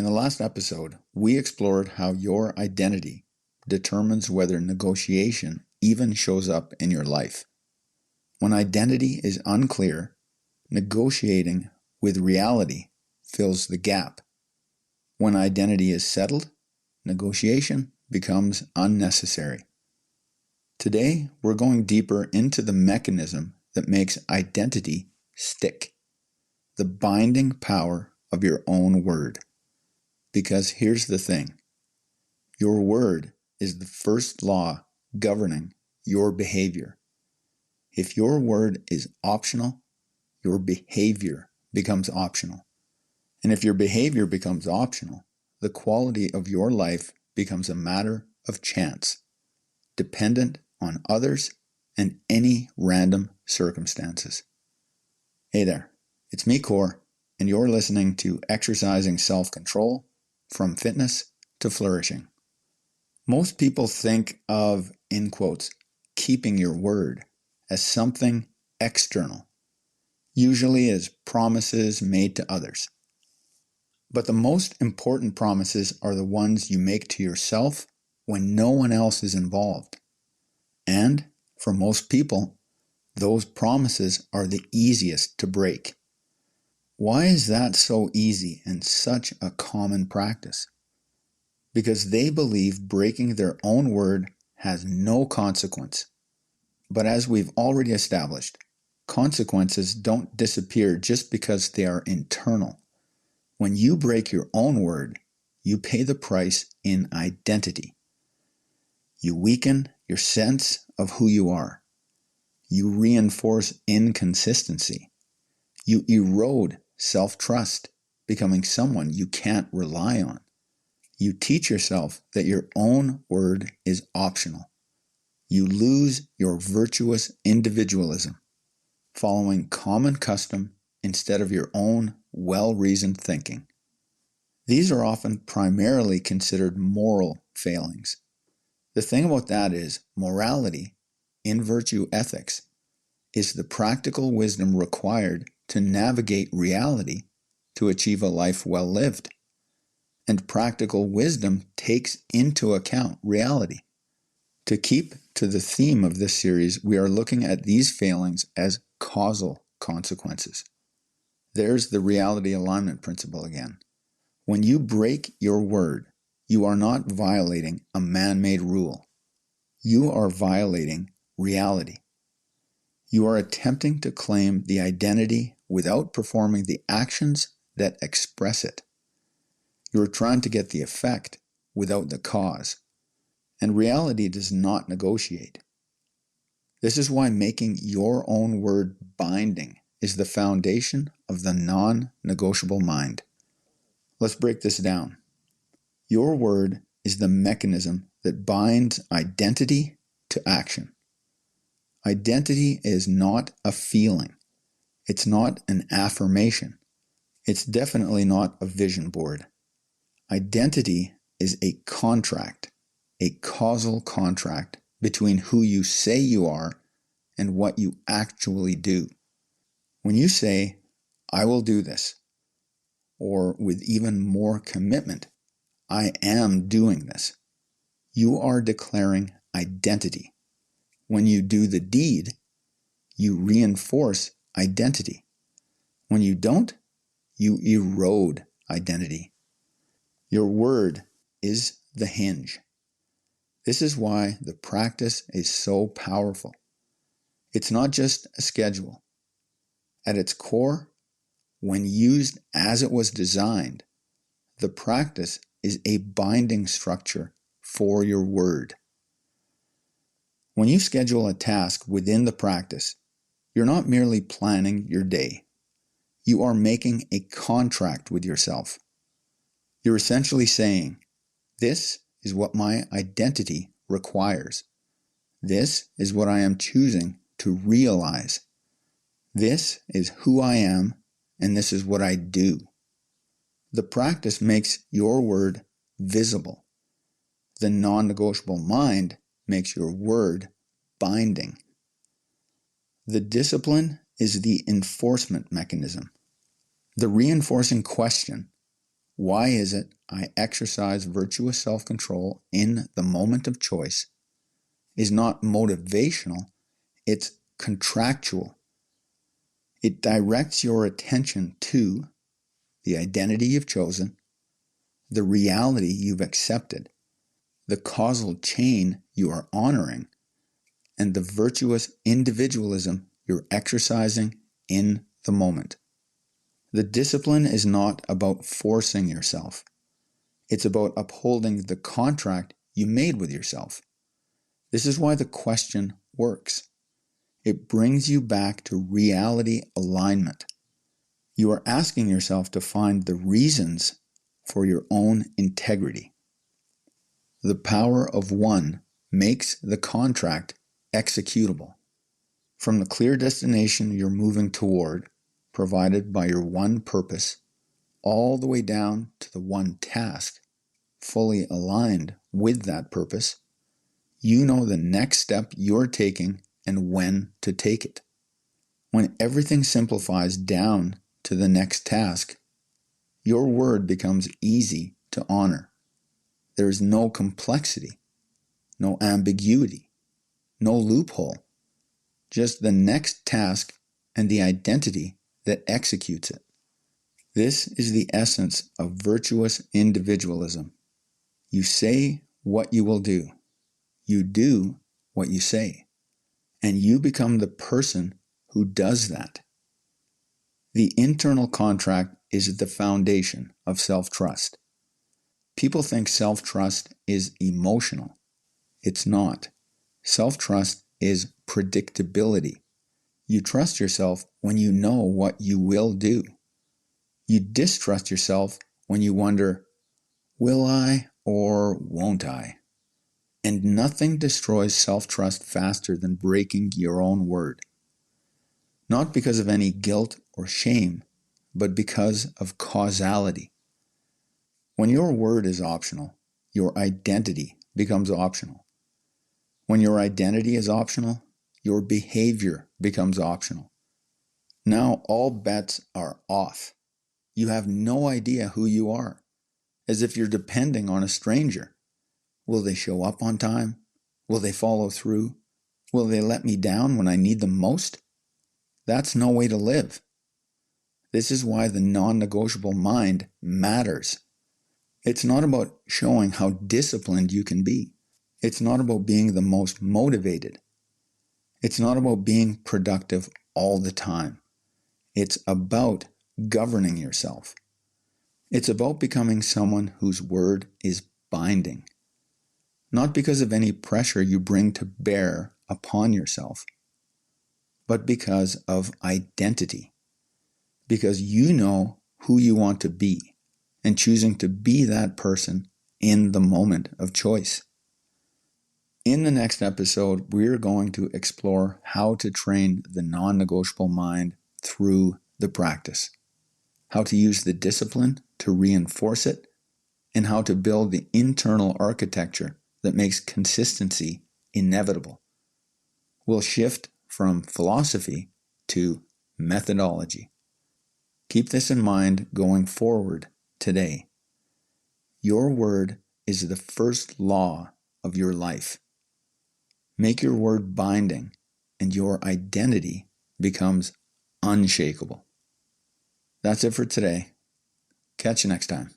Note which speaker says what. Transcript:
Speaker 1: In the last episode, we explored how your identity determines whether negotiation even shows up in your life. When identity is unclear, negotiating with reality fills the gap. When identity is settled, negotiation becomes unnecessary. Today, we're going deeper into the mechanism that makes identity stick, the binding power of your own word. Because here's the thing, your word is the first law governing your behavior. If your word is optional, your behavior becomes optional. And if your behavior becomes optional, the quality of your life becomes a matter of chance, dependent on others and any random circumstances. Hey there, it's me, Core, and you're listening to Exercising Self-Control from Fitness to Flourishing. Most people think of, in quotes, keeping your word as something external, usually as promises made to others. But the most important promises are the ones you make to yourself when no one else is involved. And for most people, those promises are the easiest to break. Why is that so easy and such a common practice? Because they believe breaking their own word has no consequence. But as we've already established, consequences don't disappear just because they are internal. When you break your own word, you pay the price in identity. You weaken your sense of who you are. You reinforce inconsistency. You erode self-trust, becoming someone you can't rely on. You teach yourself that your own word is optional. You lose your virtuous individualism, following common custom instead of your own well-reasoned thinking. These are often primarily considered moral failings. The thing about that is, morality, in virtue ethics, is the practical wisdom required to navigate reality to achieve a life well lived. And practical wisdom takes into account reality. To keep to the theme of this series, we are looking at these failings as causal consequences. There's the reality alignment principle again. When you break your word, you are not violating a man-made rule. You are violating reality. You are attempting to claim the identity without performing the actions that express it. You are trying to get the effect without the cause. And reality does not negotiate. This is why making your own word binding is the foundation of the non-negotiable mind. Let's break this down. Your word is the mechanism that binds identity to action. Identity is not a feeling. It's not an affirmation. It's definitely not a vision board. Identity is a contract, a causal contract between who you say you are and what you actually do. When you say, I will do this, or with even more commitment, I am doing this, you are declaring identity. When you do the deed, you reinforce identity. When you don't, you erode identity. Your word is the hinge. This is why the practice is so powerful. It's not just a schedule. At its core, when used as it was designed, the practice is a binding structure for your word. When you schedule a task within the practice, you're not merely planning your day. You are making a contract with yourself. You're essentially saying, this is what my identity requires. This is what I am choosing to realize. This is who I am, and this is what I do. The practice makes your word visible. The non-negotiable mind makes your word binding. The discipline is the enforcement mechanism. The reinforcing question, Why is it I exercise virtuous self-control in the moment of choice is not motivational, it's contractual. It directs your attention to the identity you've chosen, the reality you've accepted, the causal chain you are honoring, and the virtuous individualism you're exercising in the moment. The discipline is not about forcing yourself. It's about upholding the contract you made with yourself. This is why the question works. It brings you back to reality alignment. You are asking yourself to find the reasons for your own integrity. The power of one makes the contract executable. From the clear destination you're moving toward, provided by your one purpose, all the way down to the one task, fully aligned with that purpose, you know the next step you're taking and when to take it. When everything simplifies down to the next task, your word becomes easy to honor. There is no complexity, no ambiguity, no loophole, just the next task and the identity that executes it. This is the essence of virtuous individualism. You say what you will do. You do what you say. And you become the person who does that. The internal contract is the foundation of self-trust. People think self-trust is emotional. It's not. Self-trust is predictability. You trust yourself when you know what you will do. You distrust yourself when you wonder, will I or won't I? And nothing destroys self-trust faster than breaking your own word. Not because of any guilt or shame, but because of causality. When your word is optional, your identity becomes optional. When your identity is optional, your behavior becomes optional. Now all bets are off. You have no idea who you are, as if you're depending on a stranger. Will they show up on time? Will they follow through? Will they let me down when I need them most? That's no way to live. This is why the non-negotiable mind matters. It's not about showing how disciplined you can be. It's not about being the most motivated. It's not about being productive all the time. It's about governing yourself. It's about becoming someone whose word is binding. Not because of any pressure you bring to bear upon yourself, but because of identity. Because you know who you want to be and choosing to be that person in the moment of choice. In the next episode, we're going to explore how to train the non-negotiable mind through the practice, how to use the discipline to reinforce it, and how to build the internal architecture that makes consistency inevitable. We'll shift from philosophy to methodology. Keep this in mind going forward today. Your word is the first law of your life. Make your word binding, and your identity becomes unshakable. That's it for today. Catch you next time.